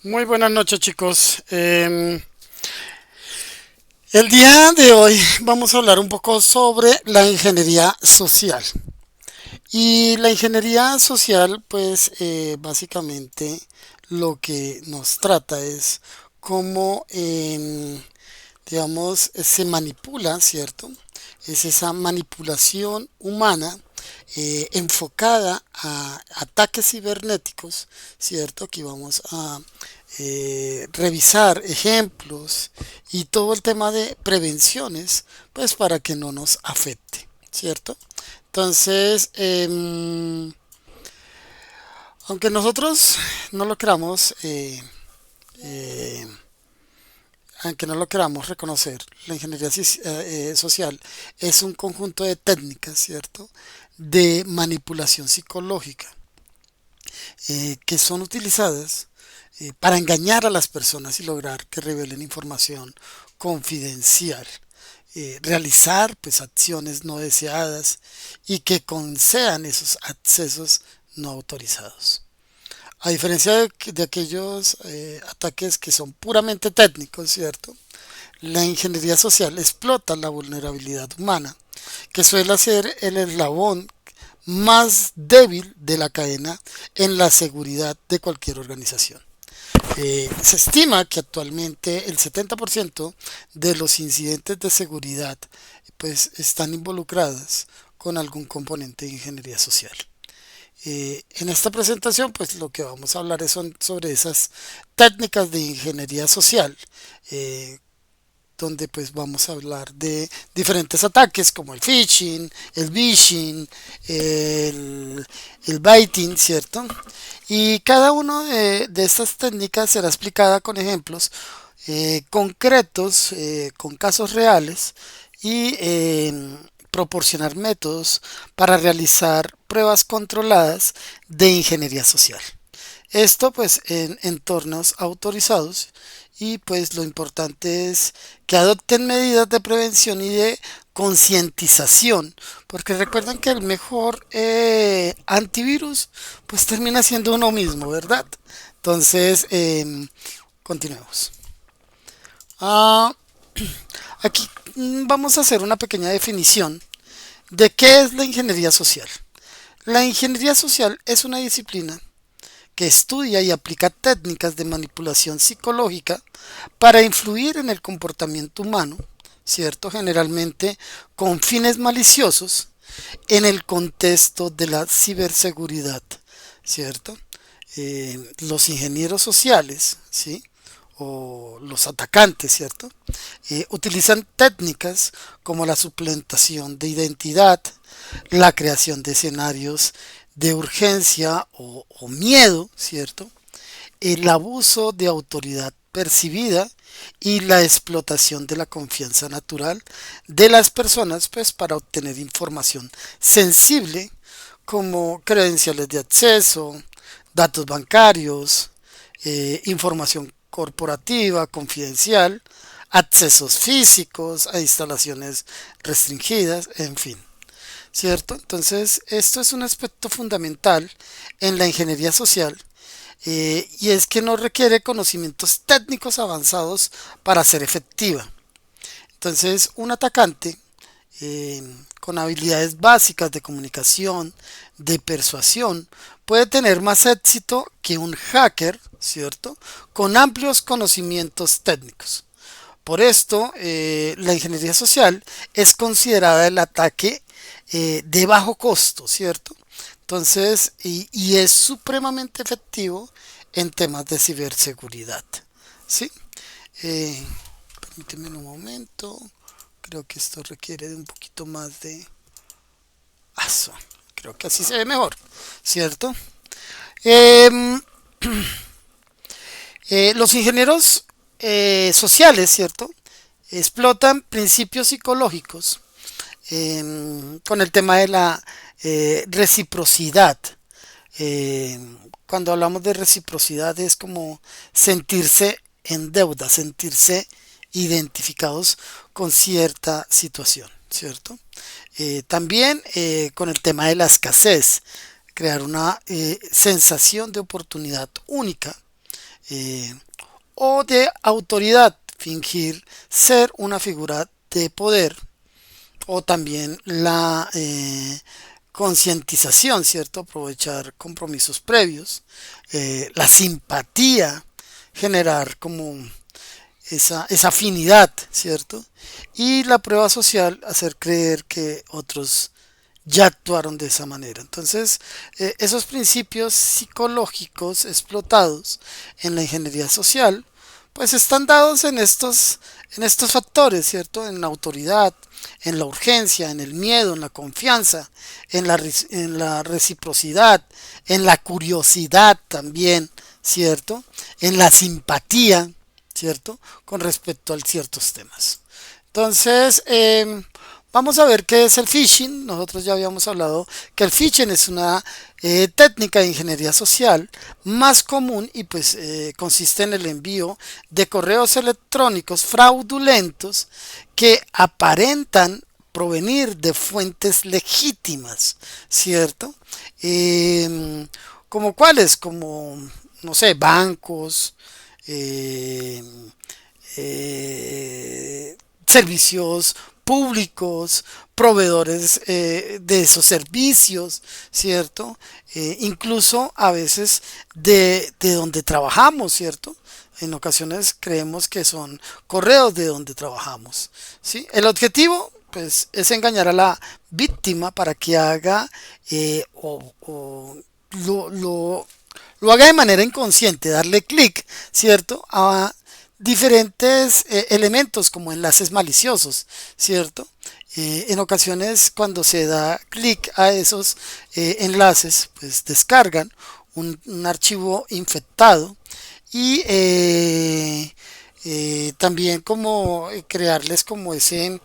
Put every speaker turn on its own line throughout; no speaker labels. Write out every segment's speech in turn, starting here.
Muy buenas noches, chicos. El día de hoy vamos a hablar un poco sobre la ingeniería social. Y la ingeniería social, pues básicamente lo que nos trata es cómo, digamos, se manipula, ¿cierto? Es esa manipulación humana enfocada a ataques cibernéticos, ¿cierto? Aquí vamos a revisar ejemplos y todo el tema de prevenciones, pues para que no nos afecte, ¿cierto? Entonces, aunque nosotros no lo queramos, eh, aunque no lo queramos reconocer, la ingeniería social es un conjunto de técnicas, ¿cierto? De manipulación psicológica que son utilizadas para engañar a las personas y lograr que revelen información confidencial, realizar pues acciones no deseadas y que concedan esos accesos no autorizados. A diferencia de aquellos ataques que son puramente técnicos, ¿cierto? La ingeniería social explota la vulnerabilidad humana, que suele ser el eslabón más débil de la cadena en la seguridad de cualquier organización. Se estima que actualmente el 70% de los incidentes de seguridad pues, están involucrados con algún componente de ingeniería social. En esta presentación, pues lo que vamos a hablar son sobre esas técnicas de ingeniería social, eh, donde pues vamos a hablar de diferentes ataques como el phishing, el vishing, el baiting, ¿cierto? Y cada una de estas técnicas será explicada con ejemplos concretos, con casos reales y proporcionar métodos para realizar pruebas controladas de ingeniería social. Esto pues en entornos autorizados y pues lo importante es que adopten medidas de prevención y de concientización, porque recuerden que el mejor antivirus pues termina siendo uno mismo, ¿verdad? Entonces, continuemos. Ah, aquí vamos a hacer una pequeña definición de qué es la ingeniería social. La ingeniería social es una disciplina que estudia y aplica técnicas de manipulación psicológica para influir en el comportamiento humano, ¿cierto? Generalmente con fines maliciosos en el contexto de la ciberseguridad, ¿cierto? Los ingenieros sociales, ¿sí? O los atacantes, ¿cierto? Utilizan técnicas como la suplantación de identidad, la creación de escenarios de urgencia o miedo, ¿cierto? El abuso de autoridad percibida y la explotación de la confianza natural de las personas, pues para obtener información sensible como credenciales de acceso, datos bancarios, información corporativa, confidencial, accesos físicos a instalaciones restringidas, en fin. ¿Cierto? Entonces, esto es un aspecto fundamental en la ingeniería social y es que no requiere conocimientos técnicos avanzados para ser efectiva. Entonces, un atacante eh, con habilidades básicas de comunicación, de persuasión, puede tener más éxito que un hacker, ¿cierto? Con amplios conocimientos técnicos. Por esto, la ingeniería social es considerada el ataque de bajo costo, ¿cierto? Entonces, y es supremamente efectivo en temas de ciberseguridad, ¿sí? Eh, Permíteme un momento. Creo que esto requiere de un poquito más de aso. Creo que así se ve mejor, ¿cierto? Eh, los ingenieros sociales, ¿cierto? Explotan principios psicológicos con el tema de la reciprocidad. Eh, Cuando hablamos de reciprocidad es como sentirse en deuda, sentirse identificados con cierta situación, ¿cierto? También con el tema de la escasez, crear una sensación de oportunidad única eh, o de autoridad, fingir ser una figura de poder, o también la concientización, ¿cierto? Aprovechar compromisos previos, la simpatía, generar como esa afinidad, ¿cierto? Y la prueba social, hacer creer que otros ya actuaron de esa manera. Entonces, esos principios psicológicos explotados en la ingeniería social, pues están dados en estos factores, ¿cierto? En la autoridad, en la urgencia, en el miedo, en la confianza, en la reciprocidad, en la curiosidad también, ¿cierto? En la simpatía, ¿cierto? Con respecto a ciertos temas. Entonces, vamos a ver qué es el phishing. Nosotros ya habíamos hablado que el phishing es una técnica de ingeniería social más común y pues consiste en el envío de correos electrónicos fraudulentos que aparentan provenir de fuentes legítimas, ¿cierto? ¿Como cuáles? Como, no sé, bancos, eh, servicios públicos, proveedores de esos servicios, ¿cierto? Incluso a veces de donde trabajamos, ¿cierto? En ocasiones creemos que son correos de donde trabajamos, ¿sí? El objetivo, pues, es engañar a la víctima para que haga o lo haga de manera inconsciente, darle clic, ¿cierto? A diferentes elementos como enlaces maliciosos, ¿cierto? En ocasiones cuando se da clic a esos enlaces, pues descargan un archivo infectado y también como crearles como ese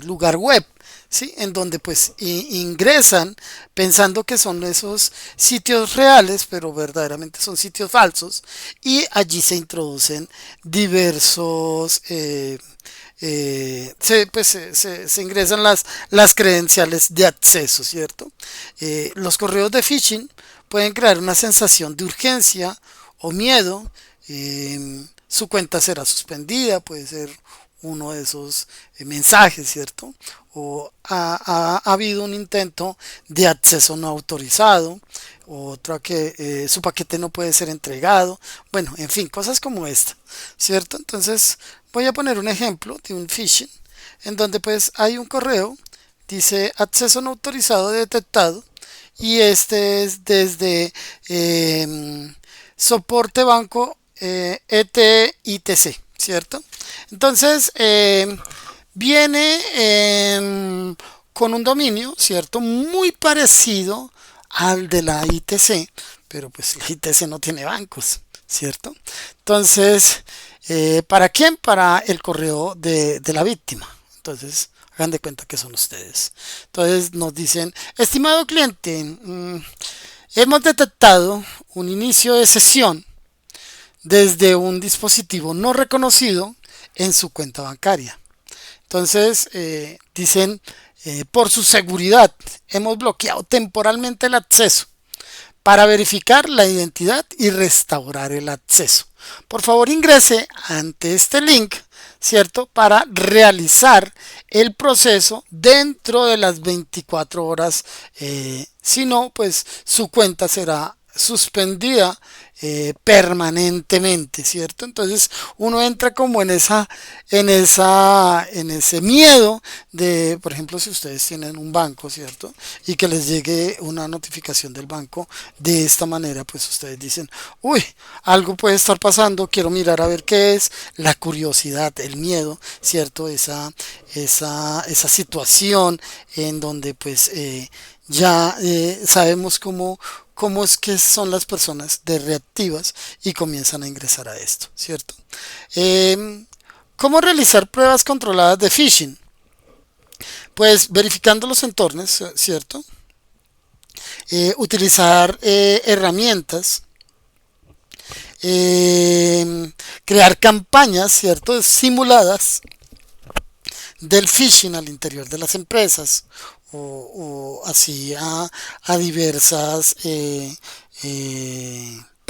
lugar web, ¿sí? En donde pues ingresan pensando que son esos sitios reales, pero verdaderamente son sitios falsos y allí se introducen diversos se ingresan las credenciales de acceso, ¿cierto? Los correos de phishing pueden crear una sensación de urgencia o miedo. Su cuenta será suspendida, puede ser uno de esos mensajes, ¿cierto? O ha habido un intento de acceso no autorizado, otra que su paquete no puede ser entregado, bueno, en fin, cosas como esta, ¿cierto? Entonces voy a poner un ejemplo de un phishing en donde pues hay un correo, dice acceso no autorizado detectado y este es desde soporte banco ETITC, ¿cierto? Entonces, viene con un dominio, ¿cierto? Muy parecido al de la ITC, pero pues la ITC no tiene bancos, ¿cierto? Entonces, ¿para quién? Para el correo de la víctima. Entonces, hagan de cuenta que son ustedes. Entonces nos dicen, estimado cliente, hemos detectado un inicio de sesión desde un dispositivo no reconocido en su cuenta bancaria. Entonces, dicen, por su seguridad, hemos bloqueado temporalmente el acceso para verificar la identidad y restaurar el acceso. Por favor, ingrese ante este link, ¿cierto? Para realizar el proceso dentro de las 24 horas. Si no, pues su cuenta será suspendida permanentemente, ¿cierto? Entonces uno entra como en ese miedo de, por ejemplo, si ustedes tienen un banco, ¿cierto? Y que les llegue una notificación del banco de esta manera, pues ustedes dicen, uy, algo puede estar pasando, quiero mirar a ver qué es, la curiosidad, el miedo, ¿cierto? Esa situación en donde pues ya sabemos cómo es que son las personas de reactivas y comienzan a ingresar a esto, ¿cierto? ¿Cómo realizar pruebas controladas de phishing? Pues verificando los entornos, ¿cierto? Utilizar herramientas, crear campañas, ¿cierto? Simuladas del phishing al interior de las empresas o así a diversas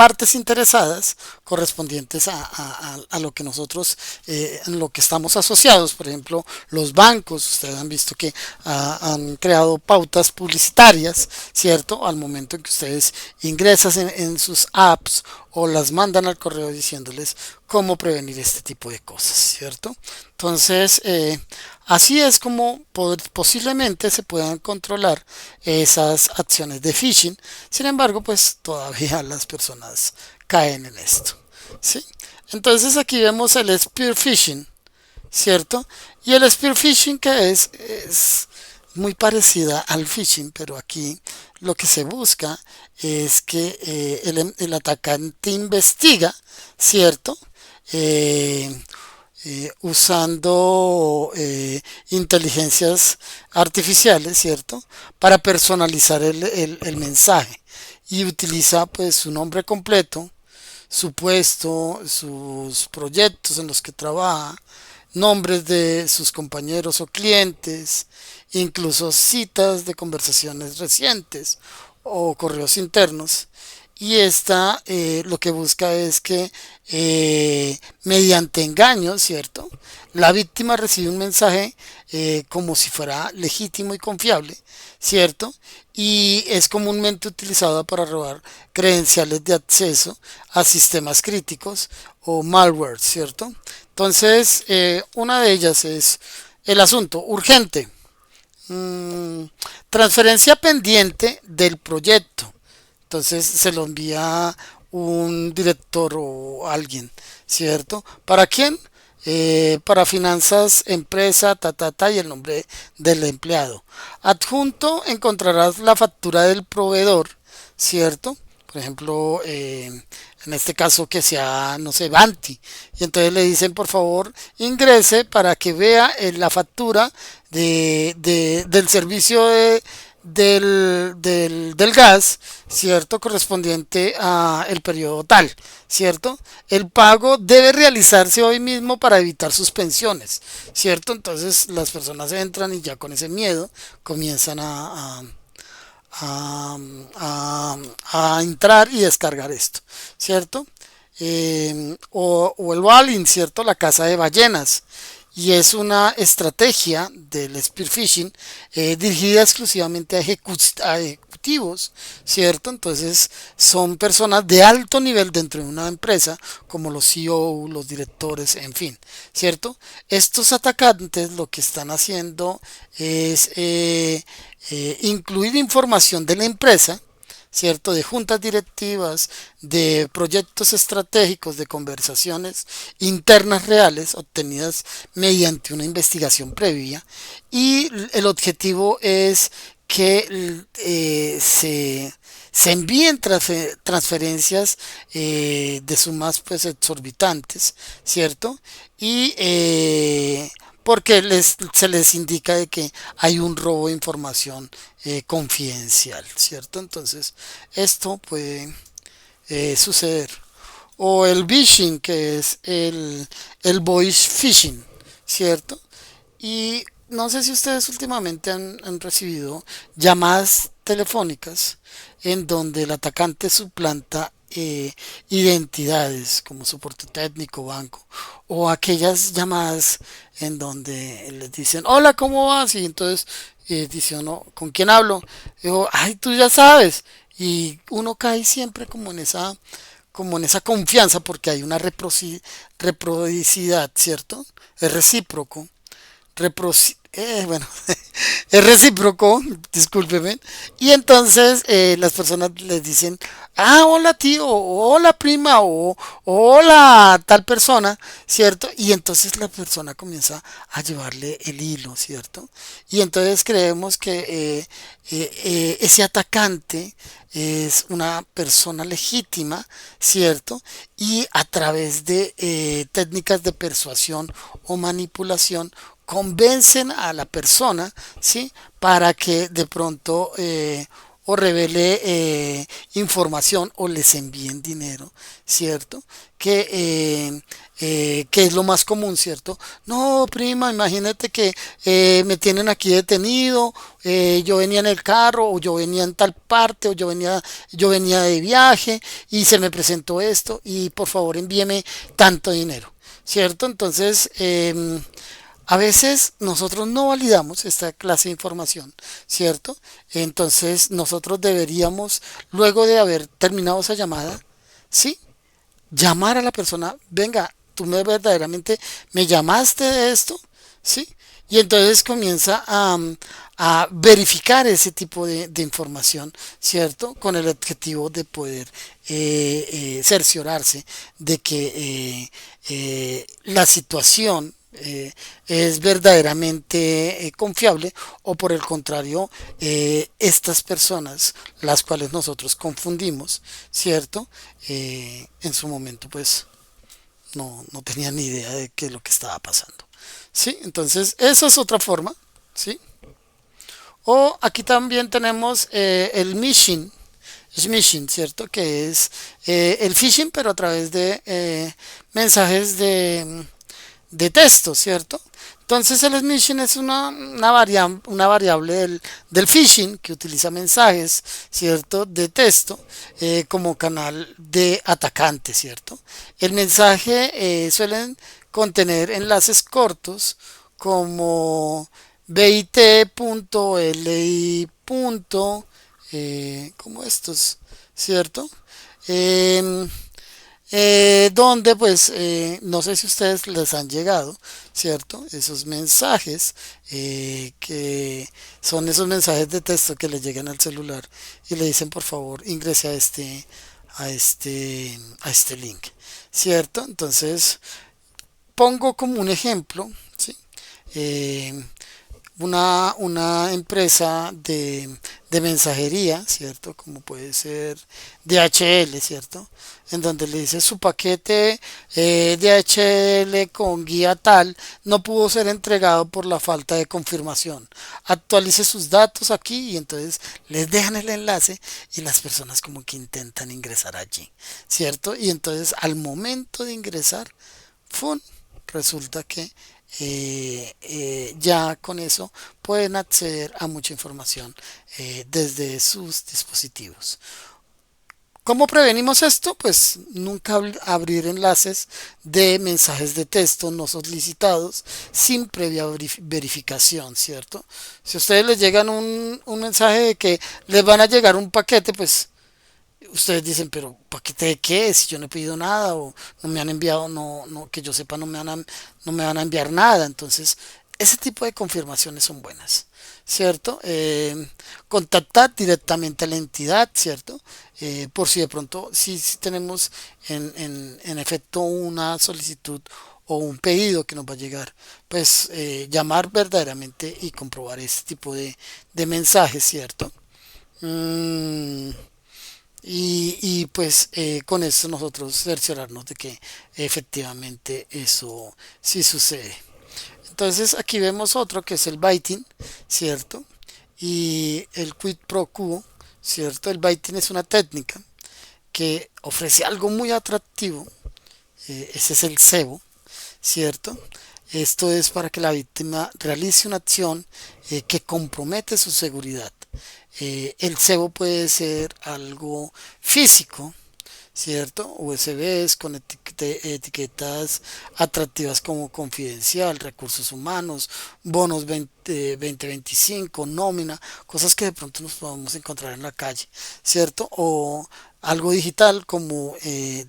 partes interesadas correspondientes a lo que nosotros, en lo que estamos asociados. Por ejemplo, los bancos, ustedes han visto que han creado pautas publicitarias, ¿cierto? Al momento en que ustedes ingresan en sus apps o las mandan al correo diciéndoles cómo prevenir este tipo de cosas, ¿cierto? Entonces, así es como posiblemente se puedan controlar esas acciones de phishing. Sin embargo, pues todavía las personas caen en esto, ¿sí? Entonces aquí vemos el spear phishing, ¿cierto? Y el spear phishing que es muy parecida al phishing, pero aquí lo que se busca es que el atacante investiga, ¿cierto? Eh, Usando inteligencias artificiales, ¿cierto? Para personalizar el mensaje y utiliza pues su nombre completo, su puesto, sus proyectos en los que trabaja, nombres de sus compañeros o clientes, incluso citas de conversaciones recientes o correos internos. Y esta lo que busca es que mediante engaño, ¿cierto? La víctima recibe un mensaje como si fuera legítimo y confiable, ¿cierto? Y es comúnmente utilizada para robar credenciales de acceso a sistemas críticos o malware, ¿cierto? Entonces, una de ellas es el asunto urgente. Mm, Transferencia pendiente del proyecto. Entonces se lo envía un director o alguien, ¿cierto? ¿Para quién? Para finanzas, empresa, y el nombre del empleado. Adjunto encontrarás la factura del proveedor, ¿cierto? Por ejemplo, en este caso que sea, no sé, Banti. Y entonces le dicen, por favor, ingrese para que vea la factura del servicio del gas, ¿cierto? Correspondiente a el periodo tal, ¿cierto? El pago debe realizarse hoy mismo para evitar suspensiones, ¿cierto? Entonces las personas entran y ya con ese miedo comienzan a, a entrar y descargar esto, ¿cierto? O el Walling, ¿cierto? La casa de ballenas. Y es una estrategia del spearfishing dirigida exclusivamente a ejecutivos, ¿cierto? Entonces son personas de alto nivel dentro de una empresa, como los CEO, los directores, en fin, ¿cierto? Estos atacantes lo que están haciendo es incluir información de la empresa, ¿cierto? De juntas directivas, de proyectos estratégicos, de conversaciones internas reales obtenidas mediante una investigación previa. Y el objetivo es que se envíen transferencias de sumas pues exorbitantes, ¿cierto? Y porque se les indica de que hay un robo de información confidencial, ¿cierto? Entonces, esto puede suceder. O el phishing, que es el voice phishing, ¿cierto? Y no sé si ustedes últimamente han recibido llamadas telefónicas en donde el atacante suplanta identidades como soporte técnico, banco, o aquellas llamadas en donde les dicen, hola, ¿cómo vas? Y entonces dice uno, ¿con quién hablo? Digo, ay, tú ya sabes. Y uno cae siempre como en esa confianza porque hay una reciprocidad, ¿cierto? Es recíproco. Bueno, es recíproco, discúlpeme. Y entonces las personas les dicen, ah, hola tío, o hola prima, o hola tal persona, ¿cierto? Y entonces la persona comienza a llevarle el hilo, ¿cierto? Y entonces creemos que ese atacante es una persona legítima, ¿cierto? Y a través de técnicas de persuasión o manipulación convencen a la persona, ¿sí? Para que de pronto o revele información o les envíen dinero, ¿cierto? Que es lo más común, ¿cierto? No, prima, imagínate que me tienen aquí detenido, yo venía en el carro, o yo venía en tal parte, o yo venía de viaje y se me presentó esto y por favor envíeme tanto dinero, ¿cierto? Entonces, a veces nosotros no validamos esta clase de información, ¿cierto? Entonces nosotros deberíamos, luego de haber terminado esa llamada, ¿sí? Llamar a la persona, venga, tú verdaderamente me llamaste de esto, ¿sí? Y entonces comienza a verificar ese tipo de información, ¿cierto? Con el objetivo de poder cerciorarse de que la situación es verdaderamente confiable o por el contrario, estas personas, las cuales nosotros confundimos, ¿cierto? En su momento pues no tenía ni idea de qué es lo que estaba pasando. ¿Sí? Entonces, esa es otra forma. ¿Sí? O aquí también tenemos el phishing, ¿cierto? Que es el phishing, pero a través de mensajes de texto, ¿cierto? Entonces el smishing es una variable del phishing que utiliza mensajes, ¿cierto? De texto como canal de atacante, ¿cierto? El mensaje suelen contener enlaces cortos como bit.li. Como estos, ¿cierto? Em, donde pues no sé si ustedes les han llegado, ¿cierto? Esos mensajes que son esos mensajes de texto que le llegan al celular y le dicen por favor ingrese a este link, ¿cierto? Entonces pongo como un ejemplo, ¿sí? Eh, una empresa de mensajería, ¿cierto? Como puede ser DHL, ¿cierto? En donde le dice su paquete DHL con guía tal no pudo ser entregado por la falta de confirmación. Actualice sus datos aquí y entonces les dejan el enlace y las personas como que intentan ingresar allí, ¿cierto? Y entonces al momento de ingresar, ¡fum! Resulta que ya con eso pueden acceder a mucha información desde sus dispositivos. ¿Cómo prevenimos esto? Pues nunca abrir enlaces de mensajes de texto no solicitados sin previa verificación, ¿cierto? Si a ustedes les llegan un mensaje de que les van a llegar un paquete, pues ustedes dicen, pero ¿paquete de qué? Si yo no he pedido nada o no me han enviado, que yo sepa, no me van a enviar nada. Entonces, ese tipo de confirmaciones son buenas, ¿cierto? Contactar directamente a la entidad, ¿cierto? Por si de pronto, si tenemos en efecto una solicitud o un pedido que nos va a llegar, pues llamar verdaderamente y comprobar ese tipo de mensajes, ¿cierto? Mm, y pues con eso nosotros cerciorarnos de que efectivamente eso sí sucede. Entonces aquí vemos otro que es el biting, ¿cierto? Y el quid pro quo, ¿cierto? El biting es una técnica que ofrece algo muy atractivo, ese es el cebo, ¿cierto? Esto es para que la víctima realice una acción que compromete su seguridad. El cebo puede ser algo físico, ¿cierto? USBs con etiquetas atractivas como confidencial, recursos humanos, bonos 2025, nómina, cosas que de pronto nos podemos encontrar en la calle, ¿cierto? O algo digital como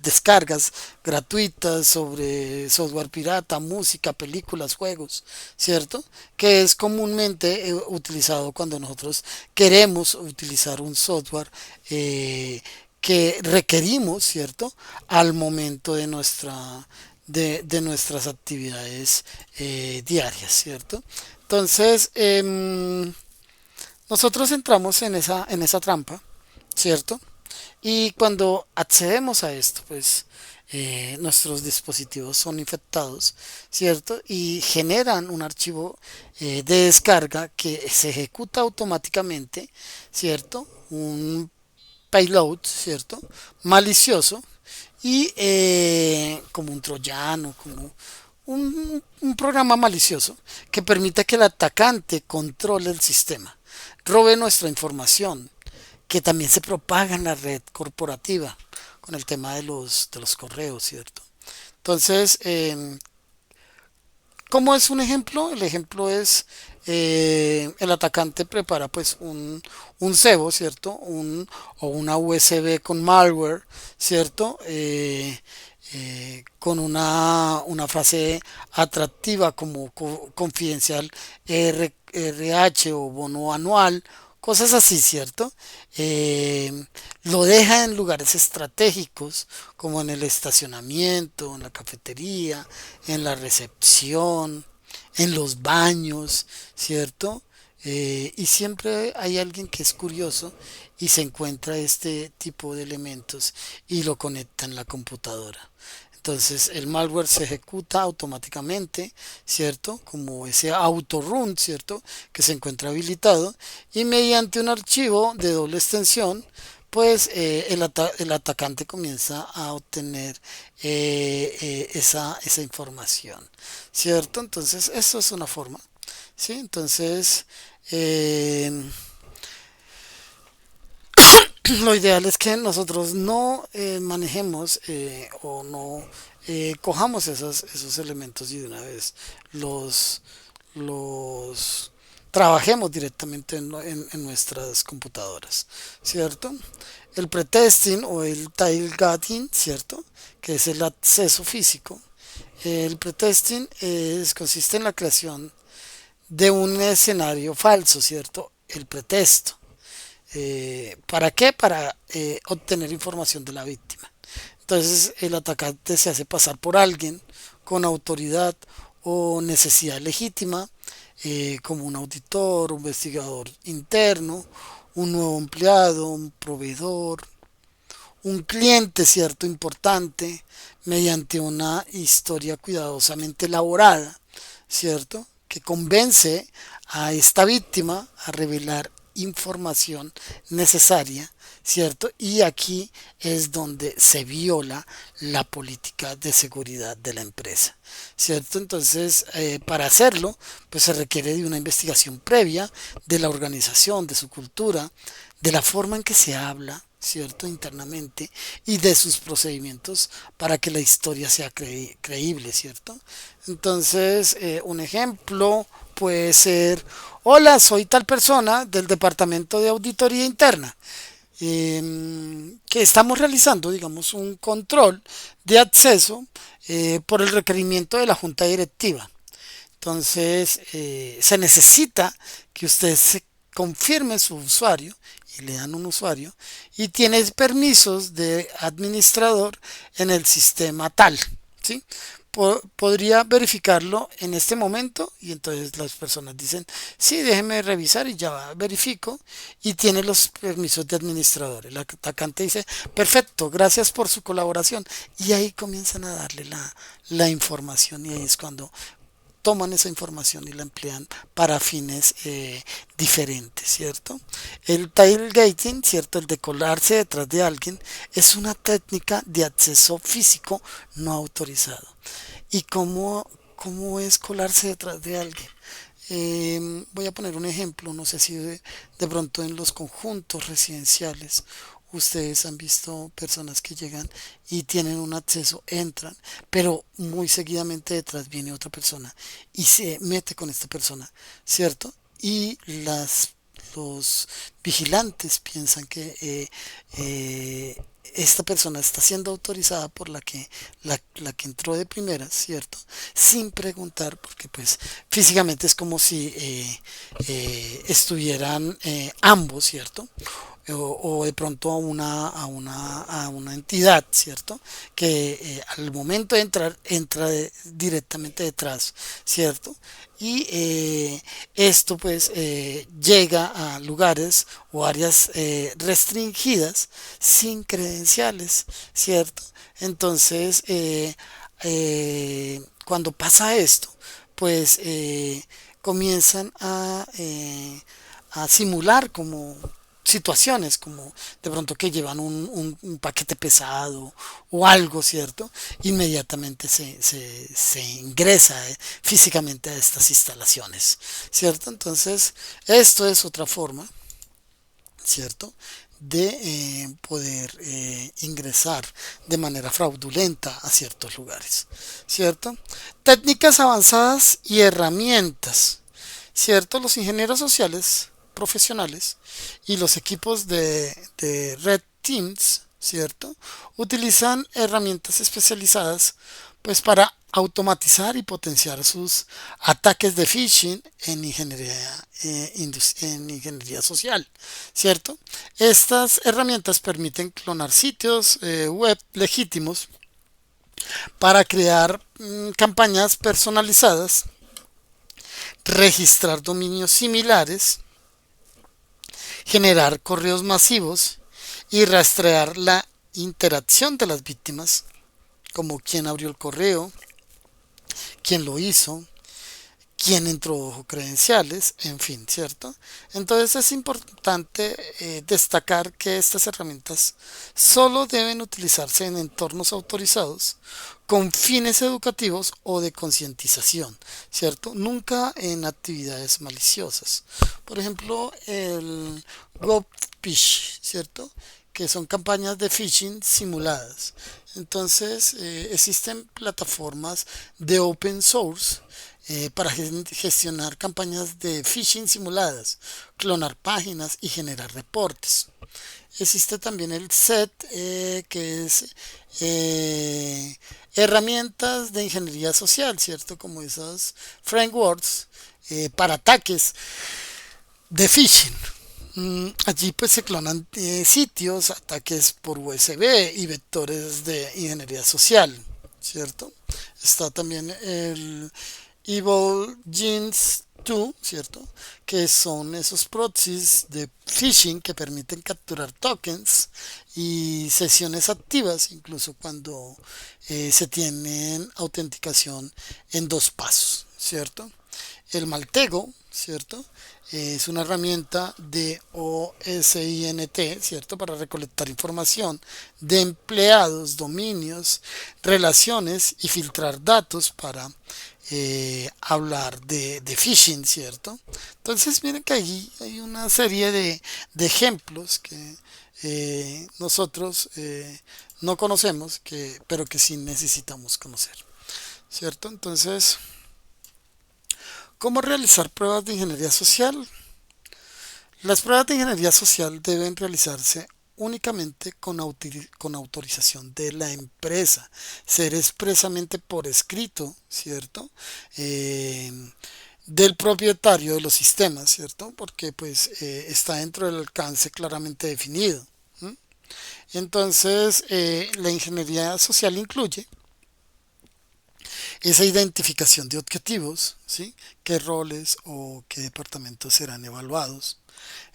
descargas gratuitas sobre software pirata, música, películas, juegos, ¿cierto? Que es comúnmente utilizado cuando nosotros queremos utilizar un software que requerimos, ¿cierto? Al momento de nuestras actividades diarias, ¿cierto? Entonces, nosotros entramos en esa trampa, ¿cierto? Y cuando accedemos a esto, pues nuestros dispositivos son infectados, ¿cierto? Y generan un archivo de descarga que se ejecuta automáticamente, ¿cierto? un payload, ¿cierto? Malicioso y como un troyano, como un programa malicioso que permita que el atacante controle el sistema, robe nuestra información, que también se propaga en la red corporativa con el tema de los correos, ¿cierto? Entonces, ¿cómo es un ejemplo? El ejemplo es el atacante prepara pues un cebo, ¿cierto? O una USB con malware, ¿cierto? Con una frase atractiva como confidencial RH o bono anual, cosas así, ¿cierto? Eh, lo deja en lugares estratégicos como en el estacionamiento, en la cafetería, en la recepción, en los baños, ¿cierto? Y siempre hay alguien que es curioso y se encuentra este tipo de elementos y lo conecta en la computadora. Entonces el malware se ejecuta automáticamente, ¿cierto? Como ese autorun, ¿cierto? Que se encuentra habilitado y mediante un archivo de doble extensión, pues el atacante comienza a obtener esa información, ¿cierto? Entonces eso es una forma, ¿sí? Entonces eh, lo ideal es que nosotros no manejemos o no cojamos esos elementos y de una vez los, los trabajemos directamente en nuestras computadoras, ¿cierto? El pretesting o el tailgating, ¿cierto? Que es el acceso físico. El pretesting consiste en la creación de un escenario falso, ¿cierto? El pretexto. ¿Para qué? Para obtener información de la víctima. Entonces el atacante se hace pasar por alguien con autoridad o necesidad legítima, como un auditor, un investigador interno, un nuevo empleado, un proveedor, un cliente, cierto, importante, mediante una historia cuidadosamente elaborada, cierto, que convence a esta víctima a revelar información necesaria, ¿cierto? Y aquí es donde se viola la política de seguridad de la empresa, ¿cierto? Entonces, para hacerlo, pues se requiere de una investigación previa de la organización, de su cultura, de la forma en que se habla, ¿cierto? Internamente y de sus procedimientos para que la historia sea creíble, ¿cierto? Entonces, un ejemplo puede ser, hola, soy tal persona del Departamento de Auditoría Interna, que estamos realizando, digamos, un control de acceso por el requerimiento de la Junta Directiva. Entonces, se necesita que usted se confirme su usuario y le dan un usuario y tiene permisos de administrador en el sistema tal, ¿sí? Podría verificarlo en este momento y entonces las personas dicen, sí, déjeme revisar y ya verifico y tiene los permisos de administrador. El atacante dice, perfecto, gracias por su colaboración y ahí comienzan a darle la información y ahí es cuando toman esa información y la emplean para fines diferentes, ¿cierto? El tailgating, ¿cierto? El de colarse detrás de alguien es una técnica de acceso físico no autorizado. ¿Y cómo es colarse detrás de alguien? Voy a poner un ejemplo, no sé si de pronto en los conjuntos residenciales ustedes han visto personas que llegan y tienen un acceso, entran, pero muy seguidamente detrás viene otra persona y se mete con esta persona, ¿cierto? Y los vigilantes piensan que esta persona está siendo autorizada por la que entró de primera, ¿cierto? Sin preguntar, porque pues físicamente es como si estuvieran ambos, ¿cierto? O de pronto a una entidad, ¿cierto? Que al momento de entrar, directamente detrás, ¿cierto? Y esto pues llega a lugares o áreas restringidas sin credenciales, ¿cierto? Entonces, cuando pasa esto, pues comienzan a simular como situaciones como de pronto que llevan un paquete pesado o algo, ¿cierto? Inmediatamente se ingresa físicamente a estas instalaciones, ¿cierto? Entonces, esto es otra forma, ¿cierto? De poder ingresar de manera fraudulenta a ciertos lugares, ¿cierto? Técnicas avanzadas y herramientas, ¿cierto? Los ingenieros sociales profesionales y los equipos de Red Teams, ¿cierto? Utilizan herramientas especializadas pues para automatizar y potenciar sus ataques de phishing en ingeniería, en ingeniería social, ¿cierto? Estas herramientas permiten clonar sitios web legítimos para crear campañas personalizadas, registrar dominios similares, generar correos masivos y rastrear la interacción de las víctimas, como quién abrió el correo, quién lo hizo, quién introdujo credenciales, en fin, ¿cierto? Entonces es importante destacar que estas herramientas solo deben utilizarse en entornos autorizados con fines educativos o de concientización, ¿cierto? Nunca en actividades maliciosas. Por ejemplo, el GoPhish, ¿cierto? Que son campañas de phishing simuladas. Entonces, existen plataformas de open source para gestionar campañas de phishing simuladas, clonar páginas y generar reportes. Existe también el SET, que es herramientas de ingeniería social, ¿cierto? Como esos frameworks para ataques de phishing. Allí pues se clonan sitios, ataques por USB y vectores de ingeniería social, ¿cierto? Está también el Evil Genes 2, ¿cierto? Que son esos proxies de phishing que permiten capturar tokens y sesiones activas, incluso cuando se tienen autenticación en dos pasos, ¿cierto? El Maltego, ¿cierto? Es una herramienta de OSINT, ¿cierto? Para recolectar información de empleados, dominios, relaciones y filtrar datos para hablar de phishing, ¿cierto? Entonces, miren que allí hay una serie de ejemplos que nosotros no conocemos, pero que sí necesitamos conocer, ¿cierto? Entonces, ¿cómo realizar pruebas de ingeniería social? Las pruebas de ingeniería social deben realizarse únicamente con autorización de la empresa, ser expresamente por escrito, ¿cierto? Eh, del propietario de los sistemas, ¿cierto? Porque pues está dentro del alcance claramente definido. ¿M? Entonces, la ingeniería social incluye esa identificación de objetivos, ¿sí? ¿Qué roles o qué departamentos serán evaluados?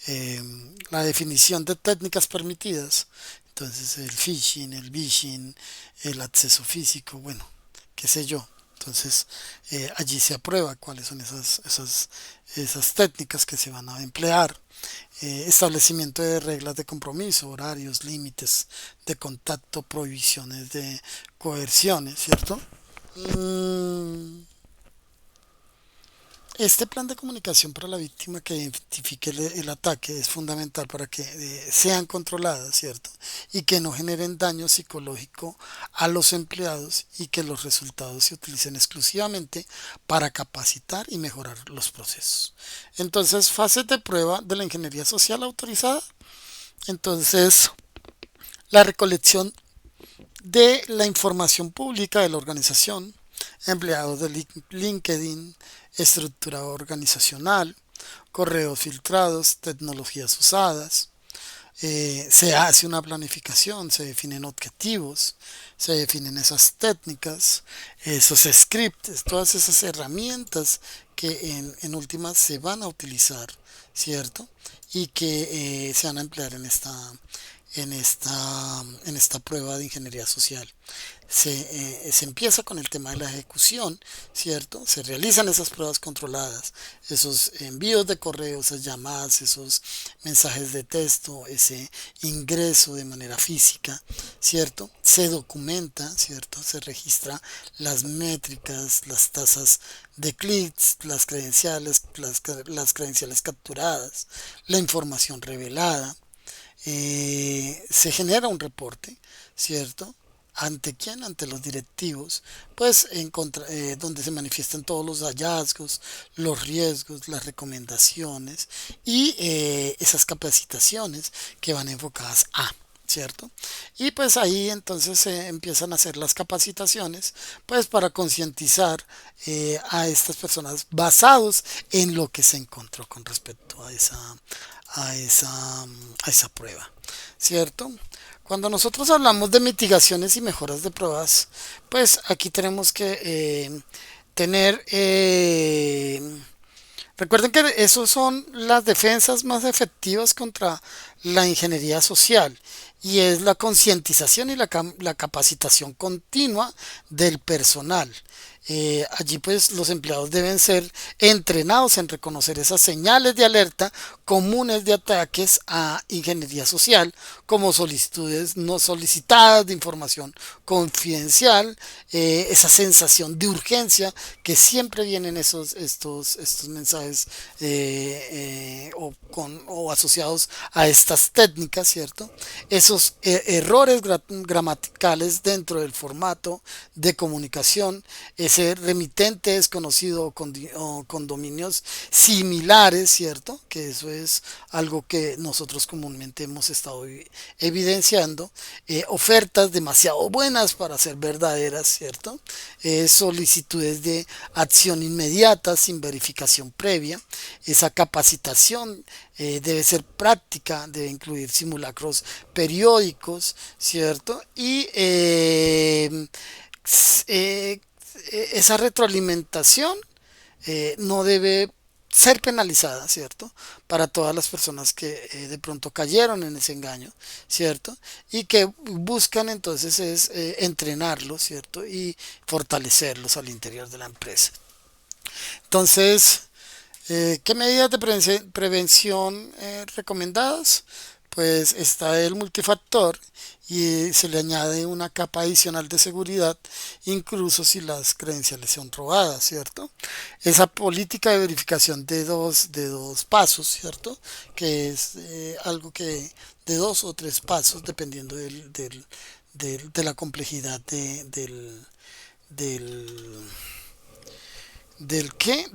eh, la definición de técnicas permitidas, entonces el phishing, el vishing, el acceso físico, bueno, qué sé yo. Entonces allí se aprueba cuáles son esas técnicas que se van a emplear. Establecimiento de reglas de compromiso, horarios, límites de contacto, prohibiciones de coerciones, ¿cierto? Mm, Este plan de comunicación para la víctima que identifique el ataque es fundamental para que sean controladas, ¿cierto? Y que no generen daño psicológico a los empleados y que los resultados se utilicen exclusivamente para capacitar y mejorar los procesos. Entonces, fases de prueba de la ingeniería social autorizada. Entonces, la recolección de la información pública de la organización, empleados de LinkedIn, estructura organizacional, correos filtrados, tecnologías usadas. Se hace una planificación, se definen objetivos, se definen esas técnicas, esos scripts, todas esas herramientas que en últimas se van a utilizar, ¿cierto? Y que se van a emplear en esta prueba de ingeniería social. Se empieza con el tema de la ejecución, ¿cierto? Se realizan esas pruebas controladas, esos envíos de correo, esas llamadas, esos mensajes de texto, ese ingreso de manera física, ¿cierto? Se documenta, ¿cierto? Se registra las métricas, las tasas de clics, las credenciales capturadas, la información revelada. Se genera un reporte, ¿cierto? ¿Ante quién? Ante los directivos, pues donde se manifiestan todos los hallazgos, los riesgos, las recomendaciones y esas capacitaciones que van enfocadas a, ¿cierto? Y pues ahí entonces se empiezan a hacer las capacitaciones, pues para concientizar a estas personas basados en lo que se encontró con respecto a esa, a esa prueba, ¿cierto? Cuando nosotros hablamos de mitigaciones y mejoras de pruebas, pues aquí tenemos que tener, recuerden que esos son las defensas más efectivas contra la ingeniería social y es la concientización y la capacitación continua del personal. Allí pues los empleados deben ser entrenados en reconocer esas señales de alerta comunes de ataques a ingeniería social como solicitudes no solicitadas de información confidencial, esa sensación de urgencia que siempre vienen estos mensajes o asociados a estas técnicas, ¿cierto? Esos errores gramaticales dentro del formato de comunicación, ese remitente desconocido o con dominios similares, ¿cierto? Que eso es algo que nosotros comúnmente hemos estado evidenciando. Ofertas demasiado buenas para ser verdaderas, ¿cierto? Solicitudes de acción inmediata sin verificación previa. Esa capacitación debe ser práctica, debe incluir simulacros periódicos, ¿cierto? Y eh, esa retroalimentación no debe ser penalizada, ¿cierto? Para todas las personas que de pronto cayeron en ese engaño, ¿cierto? Y que buscan entonces es entrenarlos, ¿cierto? Y fortalecerlos al interior de la empresa. Entonces, ¿qué medidas de prevención recomendadas? Pues está el multifactor y se le añade una capa adicional de seguridad, incluso si las credenciales son robadas, ¿cierto? Esa política de verificación de dos pasos, ¿cierto? Que es algo que de dos o tres pasos, dependiendo de la complejidad del, del qué,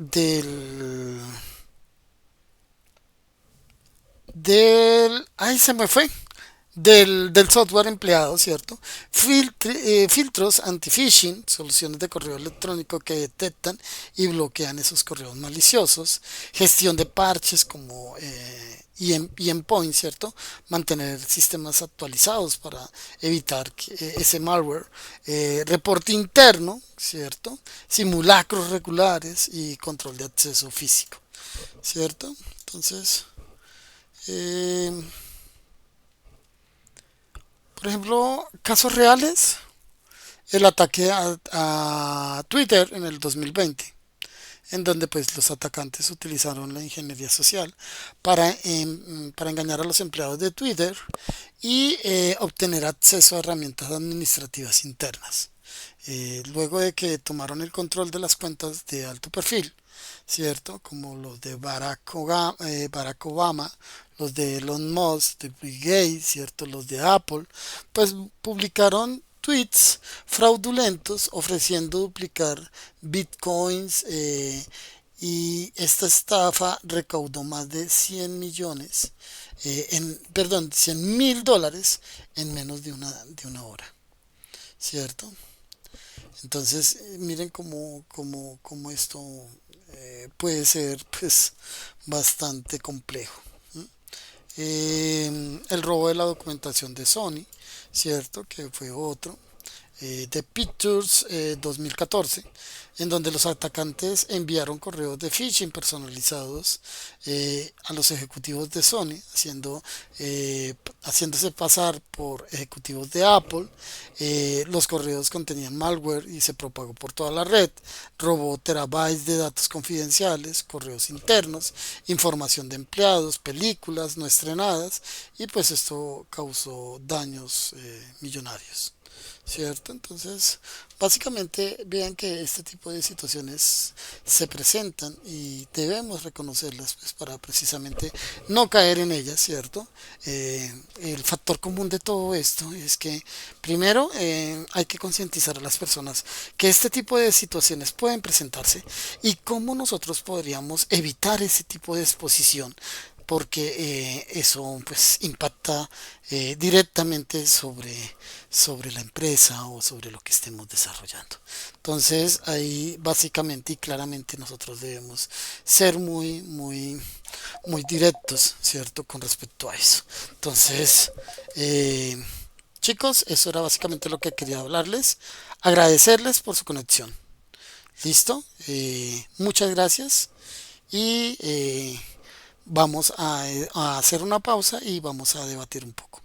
ay, se me fue, del software empleado, ¿cierto? Filtros anti-phishing, soluciones de correo electrónico que detectan y bloquean esos correos maliciosos, gestión de parches como y endpoint, ¿cierto? Mantener sistemas actualizados para evitar ese malware, reporte interno, ¿cierto? Simulacros regulares y control de acceso físico, ¿cierto? Entonces, eh, por ejemplo, casos reales, el ataque a Twitter en el 2020, en donde pues los atacantes utilizaron la ingeniería social para engañar a los empleados de Twitter y obtener acceso a herramientas administrativas internas. Luego de que tomaron el control de las cuentas de alto perfil, ¿cierto? Como los de Barack Obama, los de Elon Musk, de Bill Gates, ¿cierto? Los de Apple, pues publicaron tweets fraudulentos ofreciendo duplicar bitcoins y esta estafa recaudó más de 100 millones, perdón, $100.000 en menos de una hora, ¿cierto? Entonces, miren cómo esto puede ser pues bastante complejo. ¿M? El robo de la documentación de Sony, ¿cierto? Que fue otro. The Pictures 2014, en donde los atacantes enviaron correos de phishing personalizados a los ejecutivos de Sony, haciéndose pasar por ejecutivos de Apple. Los correos contenían malware y se propagó por toda la red, robó terabytes de datos confidenciales, correos internos, información de empleados, películas no estrenadas, y pues esto causó daños millonarios. ¿Cierto? Entonces, básicamente vean que este tipo de situaciones se presentan y debemos reconocerlas, pues, para precisamente no caer en ellas, ¿cierto? El factor común de todo esto es que primero hay que concientizar a las personas que este tipo de situaciones pueden presentarse y cómo nosotros podríamos evitar ese tipo de exposición, porque eso pues impacta directamente sobre la empresa o sobre lo que estemos desarrollando. Entonces ahí básicamente y claramente nosotros debemos ser muy directos, ¿cierto? Con respecto a eso. Entonces, eh, chicos, eso era básicamente lo que quería hablarles. Agradecerles por su conexión. ¿Listo? Muchas gracias y vamos a hacer una pausa y vamos a debatir un poco.